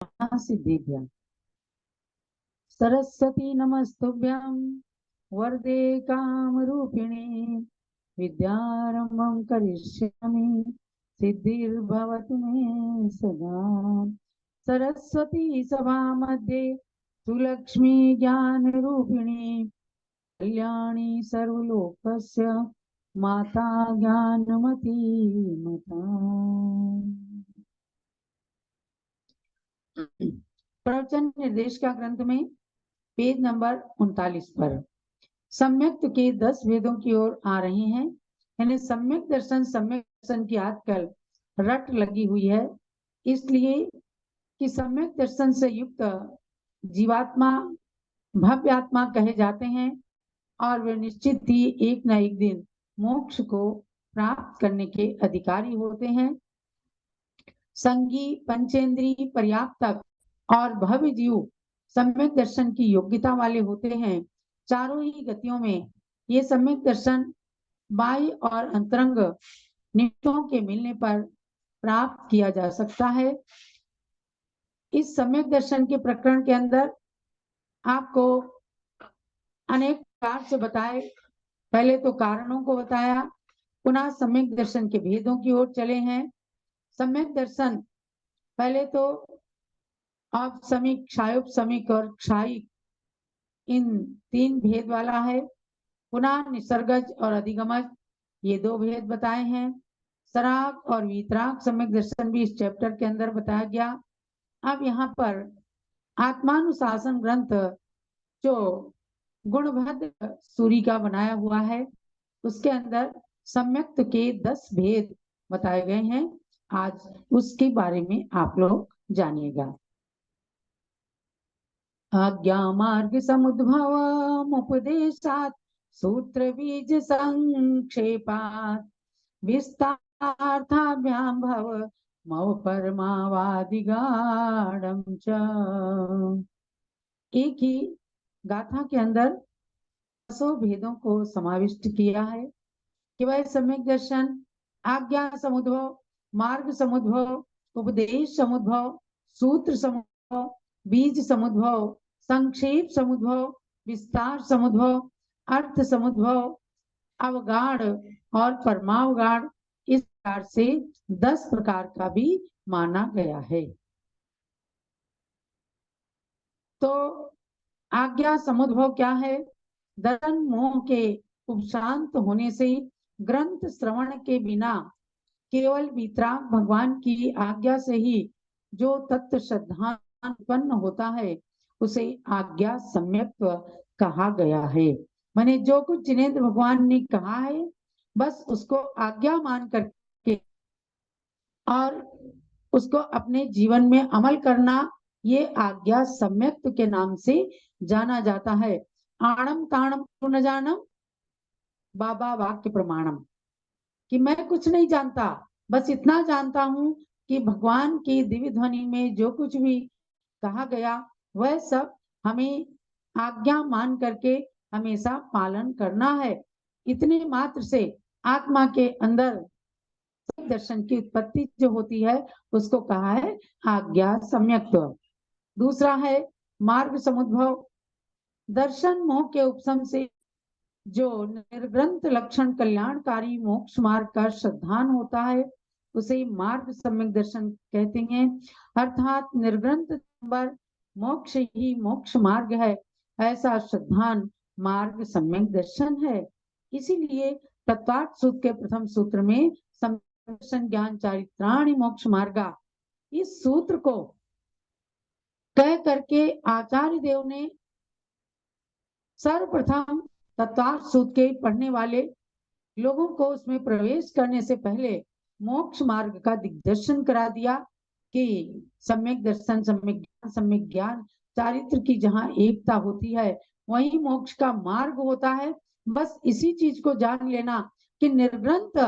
सिद्धिभ्याम् सरस्वती नमस्तुभ्यां वरदे कामरूपिणे विद्यारंभं करिष्यामि सिद्धिर्भवतु मे सदा। सरस्वती सभा मध्ये सुलक्ष्मी ज्ञान रूपिणी कल्याणी सर्वलोकस्य माता ज्ञानमती माता। प्रवचन निर्देश का ग्रंथ में पेज नंबर 39 पर सम्यक के 10 वेदों की ओर आ रहे हैं। यानी सम्यक दर्शन की आजकल रट लगी हुई है, इसलिए कि सम्यक दर्शन से युक्त जीवात्मा भव्य आत्मा कहे जाते हैं और वे निश्चित ही एक न एक दिन मोक्ष को प्राप्त करने के अधिकारी होते हैं। संगी पंचेंद्री पर्याप्तक और भव्य जीव सम्यक दर्शन की योग्यता वाले होते हैं। चारों ही गतियों में ये सम्यक दर्शन बाह्य और अंतरंग निमित्तों के मिलने पर प्राप्त किया जा सकता है। इस सम्यक दर्शन के प्रकरण के अंदर आपको अनेक प्रकार से बताए। पहले तो कारणों को बताया, पुनः सम्यक दर्शन के भेदों की ओर चले हैं। सम्यक दर्शन पहले तो औपसमिक, क्षायोपसमिक और क्षायिक, इन 3 भेद वाला है। पुनः निसर्गज और अधिगमज, ये 2 भेद बताए हैं। सराग और वीतराग सम्यक दर्शन भी इस चैप्टर के अंदर बताया गया। अब यहाँ पर आत्मानुशासन ग्रंथ जो गुणभद्र सूरी का बनाया हुआ है, उसके अंदर सम्यक के 10 भेद बताए गए हैं। आज उसके बारे में आप लोग जानिएगा। आज्ञा मार्ग समुद्भव उपदेशात सूत्र बीज संक्षेपात विस्तार्थाभ्याम भव मव परमावादिगाढ़ं च। एक ही गाथा के अंदर 10 भेदों को समाविष्ट किया है कि वह सम्यक दर्शन आज्ञा समुद्भव, मार्ग समुद्भव, उपदेश समुद्भव, सूत्र समुद्भव, बीज समुद्भव, संक्षेप समुद्भव, विस्तार समुद्भव, अर्थ समुद्भव, अवगाढ़ और परमावगाढ़, इस प्रकार से 10 प्रकार का भी माना गया है। तो आज्ञा समुद्भव क्या है? दर्शन मोह के उपशांत होने से ग्रंथ श्रवण के बिना केवल वितराग भगवान की आज्ञा से ही जो तत्व श्रद्धा उत्पन्न होता है उसे आज्ञा सम्यक कहा गया है। माने जो कुछ जिनेंद्र भगवान ने कहा है बस उसको आज्ञा मान करके और उसको अपने जीवन में अमल करना, ये आज्ञा सम्यक के नाम से जाना जाता है। आणम ताणम न जानम बाबा वाक्य प्रमाणम, कि मैं कुछ नहीं जानता, बस इतना जानता हूं कि भगवान की दिव्य ध्वनि में जो कुछ भी कहा गया वह सब हमें आज्ञा मान करके हमेशा पालन करना है। इतने मात्र से आत्मा के अंदर दर्शन की उत्पत्ति जो होती है उसको कहा है आज्ञा सम्यक्त्व। दूसरा है मार्ग समुद्भव। दर्शन मोह के उपशम से जो निर्ग्रंथ लक्षण कल्याणकारी मोक्ष मार्ग का श्रद्धान होता है उसे मार्ग सम्यक दर्शन कहते हैं। अर्थात निर्ग्रंथ नंबर मोक्ष ही मोक्ष मार्ग है, ऐसा श्रद्धान मार्ग सम्यक दर्शन है। इसीलिए तत्वार्थ सूत्र के प्रथम सूत्र में दर्शन ज्ञान चारित्राणि मोक्ष मार्गा, इस सूत्र को कह करके आचार्य देव ने सर्वप्रथम तत्वार्थ सूत्र के पढ़ने वाले लोगों को उसमें प्रवेश करने से पहले मोक्ष मार्ग का दिग्दर्शन करा दिया कि सम्यक दर्शन, सम्यक ज्ञान चारित्र की जहाँ एकता होती है वही मोक्ष का मार्ग होता है। बस इसी चीज को जान लेना कि निर्ग्रंथ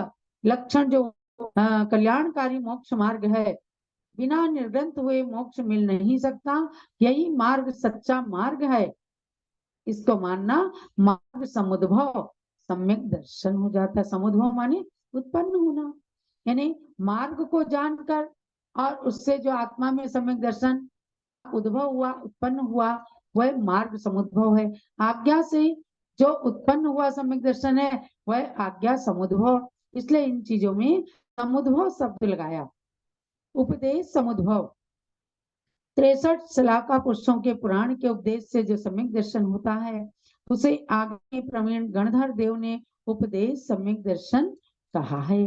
लक्षण जो कल्याणकारी मोक्ष मार्ग है, बिना निर्ग्रंथ हुए मोक्ष मिल नहीं सकता। यही मार्ग सच्चा मार्ग है, इसको मानना मार्ग समुद्भव सम्यक दर्शन हो जाता है। समुद्भव माने उत्पन्न होना, यानी मार्ग को जानकर और उससे जो आत्मा में सम्यक दर्शन उद्भव हुआ, उत्पन्न हुआ, वह मार्ग समुद्भव है। आज्ञा से जो उत्पन्न हुआ सम्यक दर्शन है वह आज्ञा समुद्भव, इसलिए इन चीजों में समुद्भव शब्द लगाया। उपदेश समुद्भव 63 सलाका पुरुषों के पुराण के उपदेश से जो सम्यक दर्शन होता है उसे आगे प्रवीण गणधर देव ने उपदेश सम्यक दर्शन कहा है।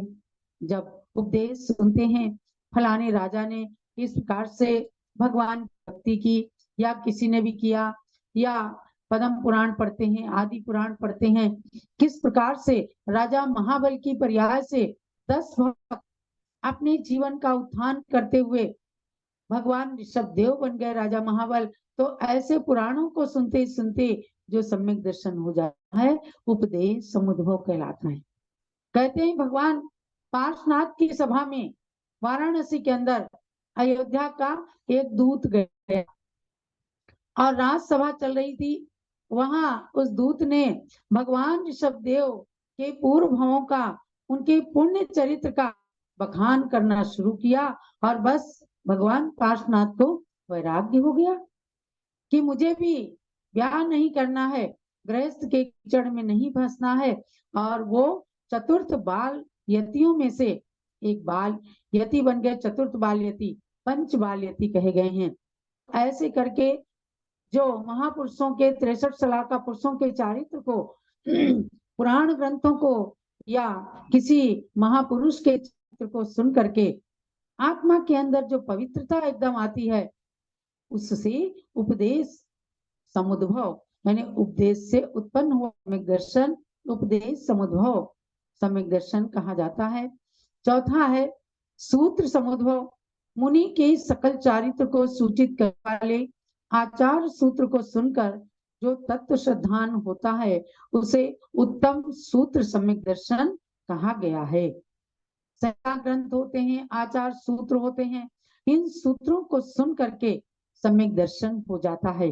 जब उपदेश सुनते हैं फलाने राजा ने इस प्रकार से भगवान की भक्ति की या किसी ने भी किया, या पद्म पुराण पढ़ते हैं, आदि पुराण पढ़ते हैं, किस प्रकार से राजा महाबल की पर्याय से 10 भक्त अपने जीवन का उत्थान करते हुए भगवान ऋषभदेव बन गए राजा महाबल। तो ऐसे पुराणों को सुनते सुनते जो सम्यक दर्शन हो जाता है उपदेश समुद्भव कहलाता है। कहते हैं भगवान पार्श्वनाथ की सभा में वाराणसी के अंदर अयोध्या का एक दूत गया और राजसभा चल रही थी। वहां उस दूत ने भगवान ऋषभदेव के पूर्व भावों का, उनके पुण्य चरित्र का बखान करना शुरू किया और बस भगवान पार्श्वनाथ को वैराग्य हो गया कि मुझे भी ब्याह नहीं करना है, गृहस्थ के कीचड़ में नहीं फंसना है। और वो चतुर्थ बाल यतियों में से एक बाल यति बन गए, चतुर्थ बाल यति, पंच बाल यति कहे गए हैं। ऐसे करके जो महापुरुषों के 63 सलाका पुरुषों के चारित्र को पुराण ग्रंथों को या किसी महापुरुष के चरित्र को सुन करके आत्मा के अंदर जो पवित्रता एकदम आती है उससे उपदेश समुद्भव, यानी उपदेश से उत्पन्न हुआ सम्यक दर्शन उपदेश समुद्भव सम्यक दर्शन कहा जाता है। चौथा है सूत्र समुद्भव, मुनि के सकल चारित्र को सूचित करने वाले आचार सूत्र को सुनकर जो तत्व श्रद्धान होता है उसे उत्तम सूत्र सम्यक दर्शन कहा गया है। सया ग्रंथ होते हैं, आचार सूत्र होते हैं, इन सूत्रों को सुन करके सम्यक दर्शन हो जाता है,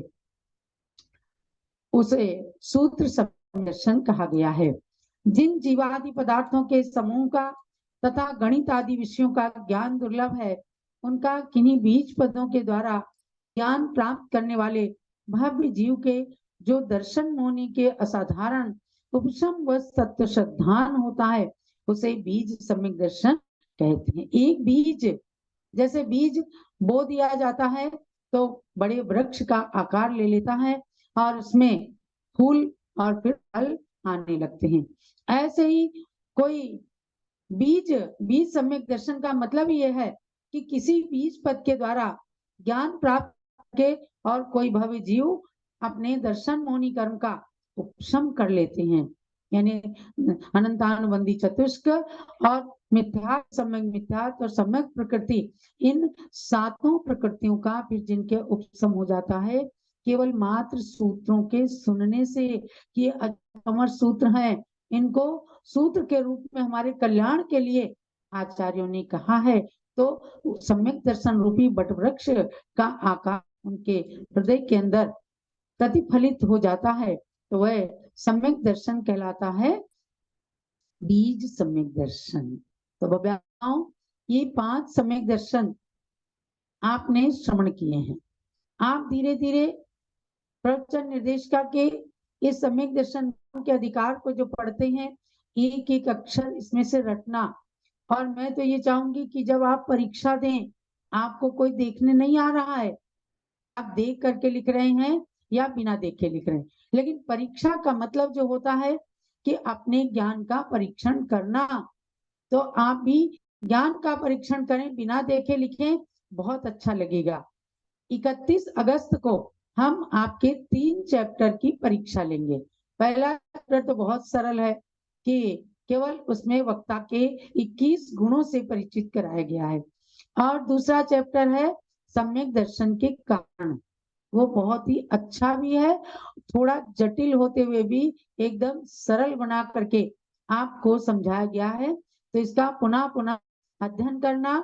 उसे सूत्र सम्यक दर्शन कहा गया है। जिन जीवादि पदार्थों के समूह का तथा गणित आदि विषयों का ज्ञान दुर्लभ है उनका किन्हीं बीज पदों के द्वारा ज्ञान प्राप्त करने वाले भव्य जीव के जो दर्शन मोनि के असाधारण उपशम व सत्य श्रद्धान होता है उसे बीज सम्यक दर्शन कहते हैं। एक बीज, जैसे बीज बो दिया जाता है तो बड़े वृक्ष का आकार ले लेता है और उसमें फूल और फिर फल आने लगते हैं। ऐसे ही कोई बीज सम्यक दर्शन का मतलब यह है कि किसी बीज पद के द्वारा ज्ञान प्राप्त के और कोई भव्य जीव अपने दर्शन मोनि कर्म का उपशम कर लेते हैं, यानी अनंतानुबंधी चतुष्क और मिथ्या सम्यक मिथ्यात्व और सम्यक प्रकृति, इन सातों प्रकृतियों का फिर जिनके उपशम हो जाता है केवल मात्र सूत्रों के सुनने से। कि अमर सूत्र हैं, इनको सूत्र के रूप में हमारे कल्याण के लिए आचार्यों ने कहा है। तो सम्यक दर्शन रूपी बट वृक्ष का आकार उनके हृदय के अंदर प्रतिफलित हो जाता है तो वह सम्यक दर्शन कहलाता है, बीज सम्यक दर्शन। तो बब्याओं ये 5 सम्यक दर्शन आपने श्रवण किए हैं। आप धीरे धीरे प्रवचन निर्देशिका के इस सम्यक दर्शन के अधिकार को जो पढ़ते हैं एक एक अक्षर इसमें से रटना। और मैं तो ये चाहूंगी कि जब आप परीक्षा दें आपको कोई देखने नहीं आ रहा है, आप देख करके लिख रहे हैं या बिना देखे लिख रहे हैं, लेकिन परीक्षा का मतलब जो होता है कि अपने ज्ञान का परीक्षण करना। तो आप भी ज्ञान का परीक्षण करें, बिना देखे लिखें, बहुत अच्छा लगेगा। 31 अगस्त को हम आपके 3 चैप्टर की परीक्षा लेंगे। पहला चैप्टर तो बहुत सरल है कि केवल उसमें वक्ता के 21 गुणों से परिचित कराया गया है, और दूसरा चैप्टर है सम्यक दर्शन के कारण। वो बहुत ही अच्छा भी है, थोड़ा जटिल होते हुए भी एकदम सरल बना करके आपको समझाया गया है। तो इसका पुनः पुनः अध्ययन करना,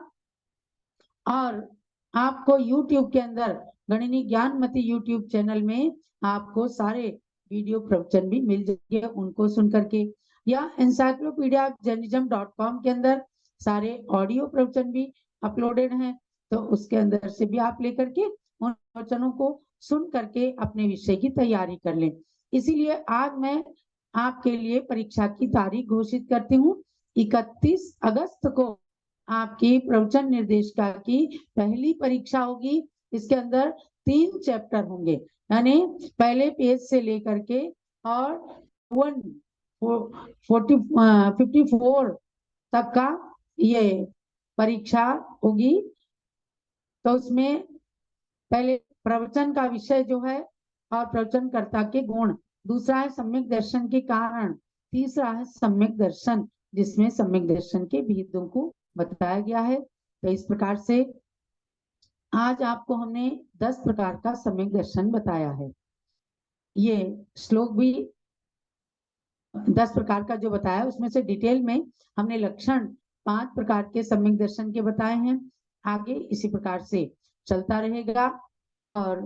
और आपको YouTube के अंदर गणिनी ज्ञानमती YouTube चैनल में आपको सारे वीडियो प्रवचन भी मिल जाएंगे, उनको सुन करके, या encyclopedia jainism.com के अंदर सारे ऑडियो प्रवचन भी अपलोडेड हैं, तो उसके अंदर से भी आप लेकर के उन प्रवचनों को सुन करके अपने विषय की तैयारी कर लें। इसीलिए आज मैं आपके लिए परीक्षा की तारीख घोषित करती हूँ। 31 अगस्त को आपकी प्रवचन निर्देशिका की पहली परीक्षा होगी। इसके अंदर 3 चैप्टर होंगे, यानी पहले पेज से लेकर के और 54 तक का ये परीक्षा होगी। तो उसमें पहले प्रवचन का विषय जो है और प्रवचनकर्ता के गुण, दूसरा है सम्यक दर्शन के कारण, तीसरा है सम्यक दर्शन जिसमें सम्यक दर्शन के भेदों को बताया गया है। तो इस प्रकार से आज आपको हमने 10 प्रकार का सम्यक दर्शन बताया है। ये श्लोक भी 10 प्रकार का जो बताया उसमें से डिटेल में हमने लक्षण 5 प्रकार के सम्यक दर्शन के बताए हैं। आगे इसी प्रकार से चलता रहेगा और